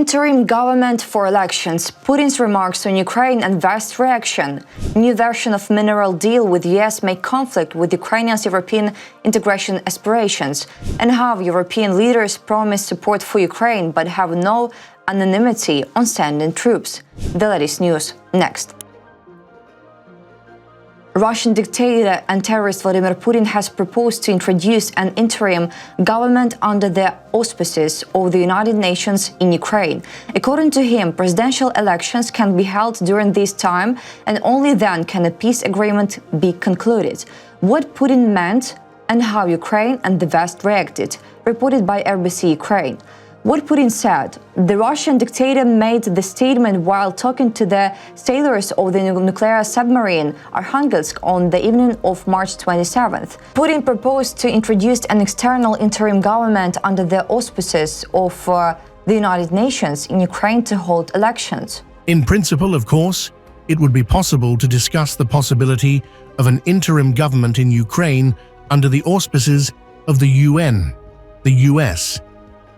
Interim government for elections, Putin's remarks on Ukraine and West's reaction, new version of mineral deal with US may conflict with Ukrainians' European integration aspirations, and how European leaders promise support for Ukraine but have no unanimity on sending troops. The latest news next. Russian dictator and terrorist Vladimir Putin has proposed to introduce an interim government under the auspices of the United Nations in Ukraine. According to him, presidential elections can be held during this time, and only then can a peace agreement be concluded. What Putin meant and how Ukraine and the West reacted, reported by RBC Ukraine. What Putin said. The Russian dictator made the statement while talking to the sailors of the nuclear submarine Arkhangelsk on the evening of March 27th. Putin proposed to introduce an external interim government under the auspices of the United Nations in Ukraine to hold elections. In principle, of course, it would be possible to discuss the possibility of an interim government in Ukraine under the auspices of the UN, the US,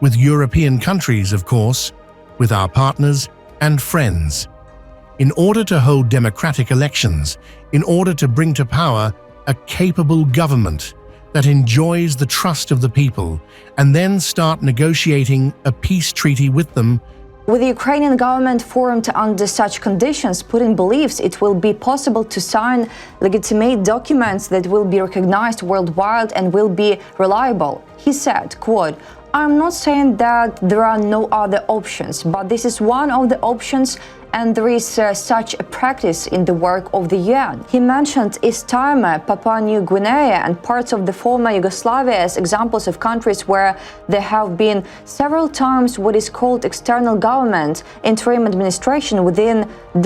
with European countries, of course, with our partners and friends, in order to hold democratic elections, in order to bring to power a capable government that enjoys the trust of the people, and then start negotiating a peace treaty with them. With the Ukrainian government formed under such conditions, Putin believes it will be possible to sign legitimate documents that will be recognized worldwide and will be reliable. He said, quote, "I'm not saying that there are no other options, but this is one of the options, and there is such a practice in the work of the UN." He mentioned East Timor, Papua New Guinea, and parts of the former Yugoslavia as examples of countries where there have been several times what is called external government, interim administration within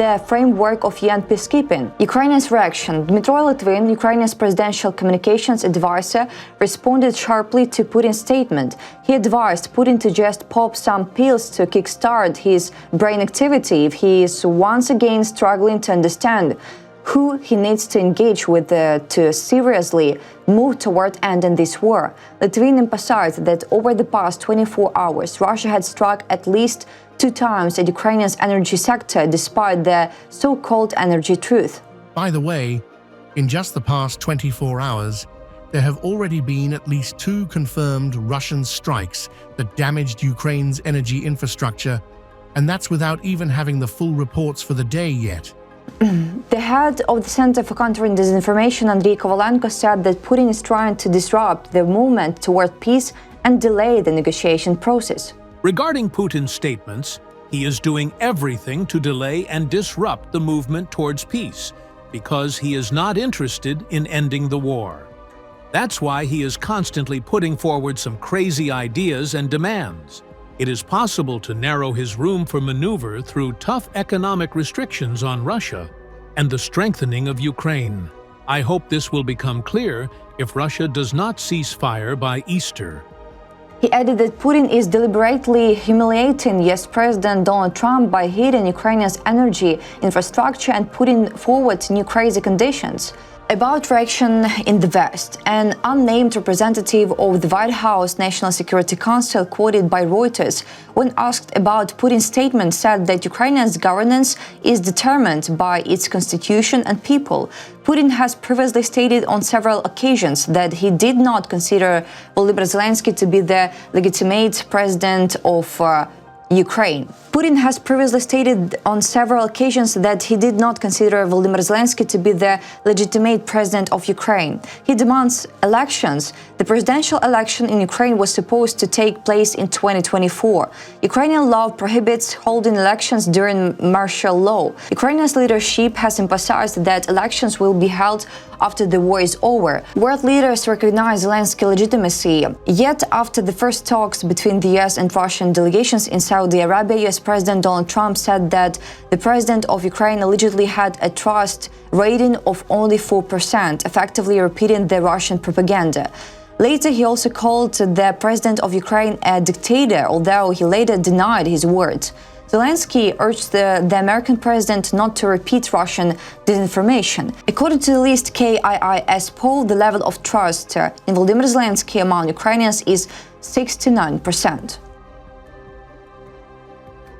the framework of UN peacekeeping. Ukraine's reaction. Dmytro Litvin, Ukraine's presidential communications advisor, responded sharply to Putin's statement. He advised Putin to just pop some pills to kickstart his brain activity if he is once again struggling to understand who he needs to engage with to seriously move toward ending this war. Litvin emphasized that over the past 24 hours, Russia had struck at least 2 times at Ukraine's energy sector, despite the so-called energy truth. By the way, in just the past 24 hours, there have already been at least 2 confirmed Russian strikes that damaged Ukraine's energy infrastructure, and that's without even having the full reports for the day yet. The head of the Center for Countering Disinformation, Andriy Kovalenko, said that Putin is trying to disrupt the movement toward peace and delay the negotiation process. Regarding Putin's statements, he is doing everything to delay and disrupt the movement towards peace because he is not interested in ending the war. That's why he is constantly putting forward some crazy ideas and demands. It is possible to narrow his room for maneuver through tough economic restrictions on Russia and the strengthening of Ukraine. I hope this will become clear if Russia does not cease fire by Easter. He added that Putin is deliberately humiliating US President Donald Trump by hitting Ukraine's energy infrastructure and putting forward new crazy conditions. About reaction in the West, an unnamed representative of the White House National Security Council, quoted by Reuters, when asked about Putin's statement, said that Ukraine's governance is determined by its constitution and people. Putin has previously stated on several occasions that he did not consider Volodymyr Zelensky to be the legitimate president of Ukraine. Putin has previously stated on several occasions that he did not consider Volodymyr Zelensky to be the legitimate president of Ukraine. He demands elections. The presidential election in Ukraine was supposed to take place in 2024. Ukrainian law prohibits holding elections during martial law. Ukraine's leadership has emphasized that elections will be held after the war is over. World leaders recognize Zelensky's legitimacy. Yet, after the first talks between the US and Russian delegations in Saudi Arabia, US President Donald Trump said that the president of Ukraine allegedly had a trust rating of only 4%, effectively repeating the Russian propaganda. Later, he also called the president of Ukraine a dictator, although he later denied his words. Zelensky urged the American president not to repeat Russian disinformation. According to the latest KIIS poll, the level of trust in Volodymyr Zelensky among Ukrainians is 69%.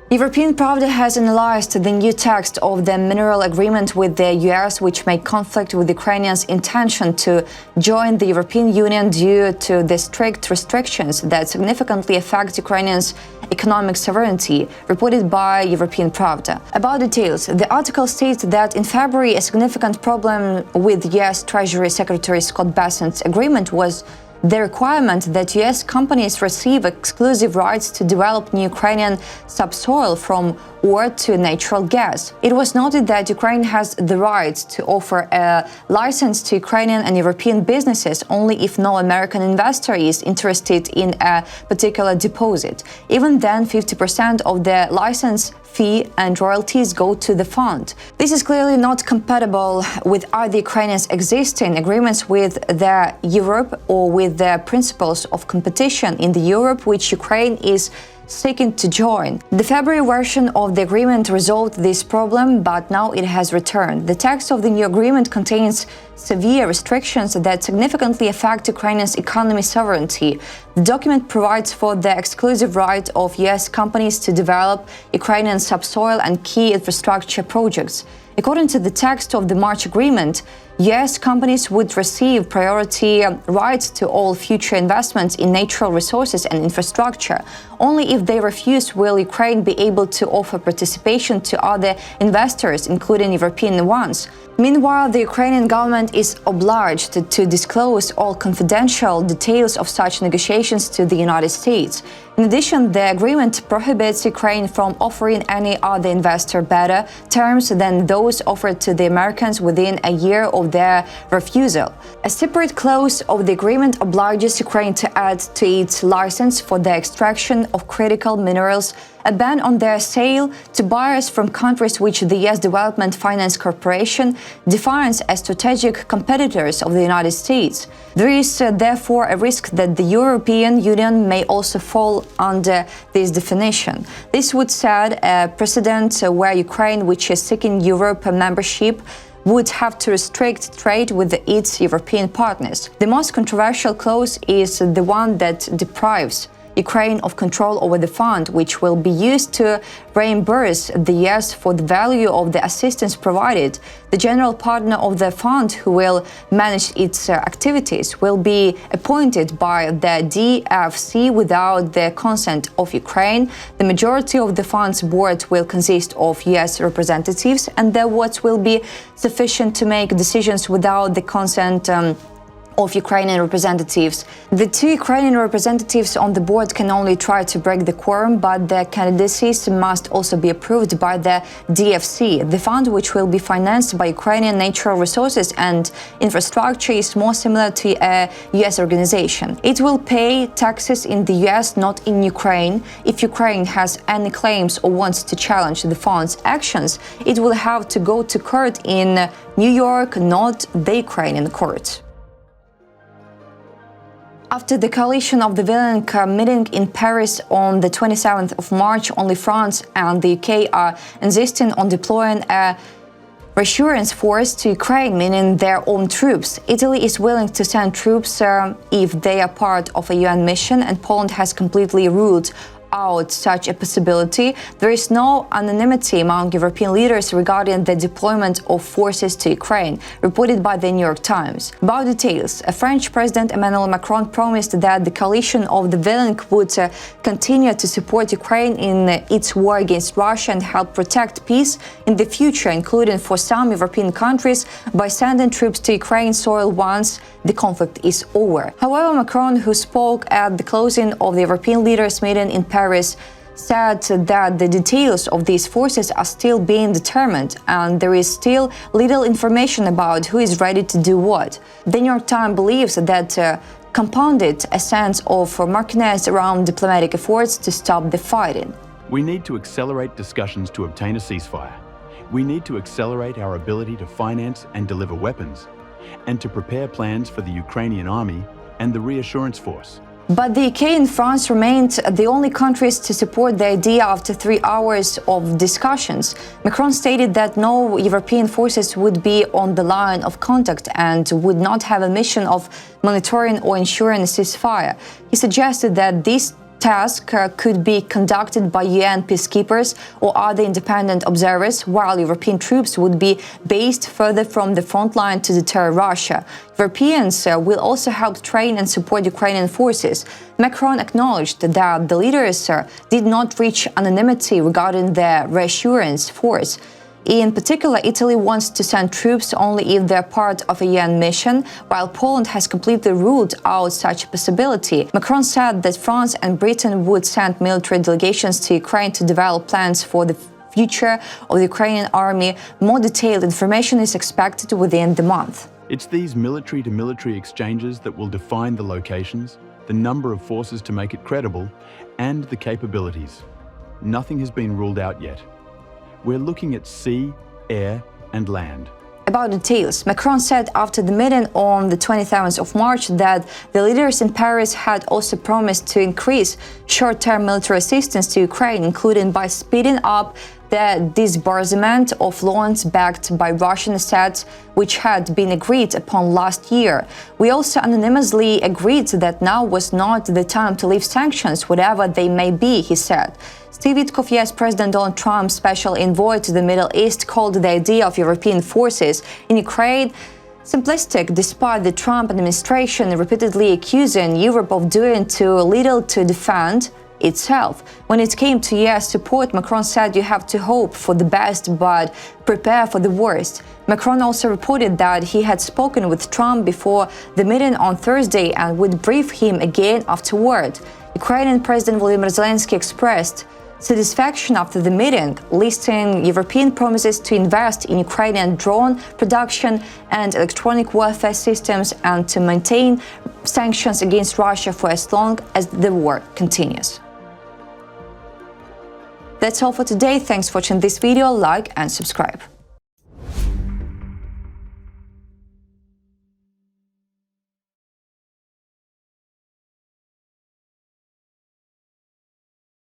European Pravda has analyzed the new text of the mineral agreement with the US, which may conflict with Ukrainians' intention to join the European Union due to the strict restrictions that significantly affect Ukrainians' economic sovereignty, reported by European Pravda. About details, the article states that in February, a significant problem with US Treasury Secretary Scott Bessent's agreement was the requirement that US companies receive exclusive rights to develop new Ukrainian subsoil from oil to natural gas. It was noted that Ukraine has the right to offer a license to Ukrainian and European businesses only if no American investor is interested in a particular deposit. Even then, 50% of the license fee and royalties go to the fund. This is clearly not compatible with either Ukrainians' existing agreements with the Europe or with the principles of competition in the Europe, which Ukraine is seeking to join. The February version of the agreement resolved this problem, but now it has returned. The text of the new agreement contains severe restrictions that significantly affect Ukraine's economic sovereignty. The document provides for the exclusive right of US companies to develop Ukrainian subsoil and key infrastructure projects. According to the text of the March agreement, US companies would receive priority rights to all future investments in natural resources and infrastructure. Only if they refuse will Ukraine be able to offer participation to other investors, including European ones. Meanwhile, the Ukrainian government is obliged to disclose all confidential details of such negotiations to the United States. In addition, the agreement prohibits Ukraine from offering any other investor better terms than those offered to the Americans within a year of their refusal. A separate clause of the agreement obliges Ukraine to add to its license for the extraction of critical minerals a ban on their sale to buyers from countries which the US Development Finance Corporation defines as strategic competitors of the United States. There is therefore a risk that the European Union may also fall under this definition. This would set a precedent where Ukraine, which is seeking Europe membership, would have to restrict trade with its European partners. The most controversial clause is the one that deprives Ukraine of control over the fund, which will be used to reimburse the US for the value of the assistance provided. The general partner of the fund, who will manage its activities, will be appointed by the DFC without the consent of Ukraine. The majority of the fund's board will consist of US representatives, and their votes will be sufficient to make decisions without the consent of Ukrainian representatives. The two Ukrainian representatives on the board can only try to break the quorum, but their candidacies must also be approved by the DFC. The fund, which will be financed by Ukrainian natural resources and infrastructure, is more similar to a US organization. It will pay taxes in the US, not in Ukraine. If Ukraine has any claims or wants to challenge the fund's actions, it will have to go to court in New York, not the Ukrainian court. After the coalition of the Vilnius meeting in Paris on the 27th of March, only France and the UK are insisting on deploying a reassurance force to Ukraine, meaning their own troops. Italy is willing to send troops if they are part of a UN mission, and Poland has completely ruled out such a possibility. There is no unanimity among European leaders regarding the deployment of forces to Ukraine, reported by the New York Times. About details, French President Emmanuel Macron promised that the coalition of the Vilnius would continue to support Ukraine in its war against Russia and help protect peace in the future, including for some European countries, by sending troops to Ukraine soil once the conflict is over. However, Macron, who spoke at the closing of the European leaders meeting in Paris, said that the details of these forces are still being determined and there is still little information about who is ready to do what. The New York Times believes that compounded a sense of murkiness around diplomatic efforts to stop the fighting. We need to accelerate discussions to obtain a ceasefire. We need to accelerate our ability to finance and deliver weapons, and to prepare plans for the Ukrainian army and the reassurance force. But the UK and France remained the only countries to support the idea after 3 hours of discussions. Macron stated that no European forces would be on the line of contact and would not have a mission of monitoring or ensuring a ceasefire. He suggested that this task could be conducted by UN peacekeepers or other independent observers, while European troops would be based further from the front line to deter Russia. Europeans will also help train and support Ukrainian forces. Macron acknowledged that the leaders did not reach unanimity regarding the reassurance force. In particular, Italy wants to send troops only if they're part of a UN mission, while Poland has completely ruled out such a possibility. Macron said that France and Britain would send military delegations to Ukraine to develop plans for the future of the Ukrainian army. More detailed information is expected within the month. It's these military-to-military exchanges that will define the locations, the number of forces to make it credible, and the capabilities. Nothing has been ruled out yet. We're looking at sea, air, and land. About details, Macron said after the meeting on the 27th of March that the leaders in Paris had also promised to increase short-term military assistance to Ukraine, including by speeding up the disbursement of loans backed by Russian assets, which had been agreed upon last year. We also unanimously agreed that now was not the time to lift sanctions, whatever they may be, he said. Steve Witkoff, US President Donald Trump's special envoy to the Middle East, called the idea of European forces in Ukraine simplistic, despite the Trump administration repeatedly accusing Europe of doing too little to defend itself. When it came to US support, Macron said you have to hope for the best but prepare for the worst. Macron also reported that he had spoken with Trump before the meeting on Thursday and would brief him again afterward. Ukrainian President Volodymyr Zelensky expressed satisfaction after the meeting, listing European promises to invest in Ukrainian drone production and electronic warfare systems and to maintain sanctions against Russia for as long as the war continues. That's all for today. Thanks for watching this video. Like and subscribe.